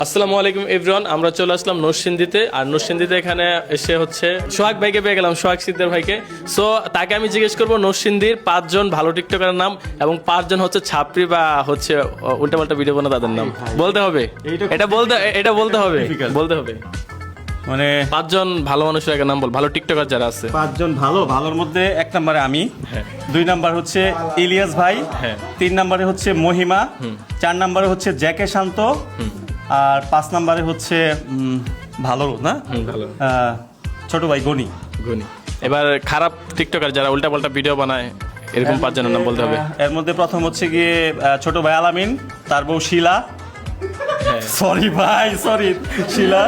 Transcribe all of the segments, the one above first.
আসসালামু আলাইকুম এভরিওয়ান, আমরা চলে আসলাম নরসিংদীতে। আর নরসিংদীতে এখানে এসে হচ্ছে সোহাগ ভাইকে পেয়ে গেলাম, সোহাগ সিকদার ভাইকে। সো তাকে আমি জিজ্ঞেস করবো নরসিংদীর 5 জন ভালো টিকটকারের নাম এবং 5 জন হচ্ছে ছাপরি বা হচ্ছে উল্টাপাল্টা ভিডিও বানা তাদের নাম বলতে হবে। এটা বলতে হবে মানে 5 জন ভালো মানুষের একটা নাম বল, ভালো টিকটকার যারা আছে। 5 জন ভালোর মধ্যে 1 নম্বরে আমি, হ্যাঁ। 2 নাম্বার হচ্ছে ইলিয়াস ভাই, হ্যাঁ। 3 নম্বরে হচ্ছে মহিমা, 4 নম্বরে হচ্ছে জ্যাকে শান্ত, আর 5 নম্বরে হচ্ছে ভালো না ভালো ছোট ভাই গনি। গুনি। এবার খারাপ টিকটকার যারা উল্টাপাল্টা ভিডিও বানায় এরকম 5 জনের নাম বলতে হবে। এর মধ্যে প্রথম হচ্ছে গিয়ে ছোট ভাই আলামিন, তার বউ শিলা, সরি শিলা।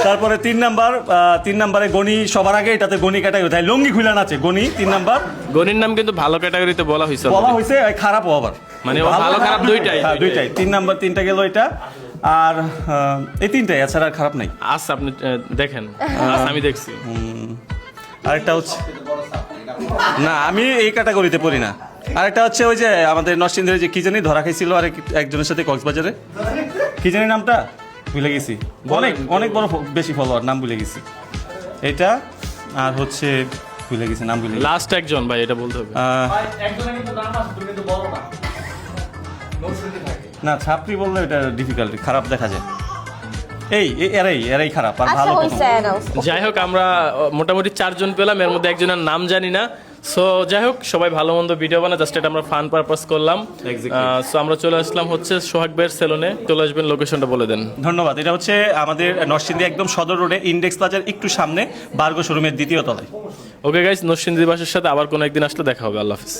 তারপরে 3 নম্বরে গনি সবার আগে, এটাতে গনি ক্যাটাগরি তাই লঙ্গি খুলে নাচে গনি 3 নাম্বার। গনির নাম কিন্তু ভালো ক্যাটাগরিতে বলা হয়েছে খারাপও আবার, মানে ও ভালো খারাপ দুইটাই। হ্যাঁ, দুইটাই। 3 নাম্বার 3টা গেল এটা, আর এই 3টাই, এছাড়া আর খারাপ নাই। আচ্ছা আপনি দেখেন, আমি দেখছি। আরেকটা হচ্ছে না, আমি এই ক্যাটাগরিতে পড়ি না। আরেকটা হচ্ছে ওই যে আমাদের নরসিংদীর যে কি জানি ধরা খাইছিল একজনের সাথে কক্সবাজারে, কি জানি নামটা ভুলে গেছি, অনেক বড় বেশি ফলোয়ার, নাম ভুলে গেছি এটা। আর হচ্ছে ভুলে গেছি, নাম ভুলে গেছি। লাস্ট একজন ভাই, এটা বলতে হবে। না, ছাপড়ি বললে এটা ডিফিকাল্ট, খারাপ দেখা যায়। এরাই খারাপ আর আচ্ছা ভালো হইছে নাও। যাই হোক, আমরা মোটামুটি 4 জন পেলাম, এর মধ্যে একজনের নাম জানি না। সো যাই হোক, সবাই ভালো মন্দ ভিডিও বানা, জাস্ট এটা আমরা ফান পারপাস করলাম। সো আমরা চলে আসলাম হচ্ছে সোহাগ ভাইয়ের সেলুনে। চলে আসবেন, লোকেশনটা বলে দেন। ধন্যবাদ। এটা হচ্ছে আমাদের নরসিংদী একদম সদর রোডে, ইন্ডেক্স প্লাজার একটু সামনে, বার্গো শোরুমের 2য় তলায়। ওকে গাইস, নরসিংদী বাসের সাথে আবার কোনো একদিন আসলে দেখা হবে। আল্লাহ হাফিজ।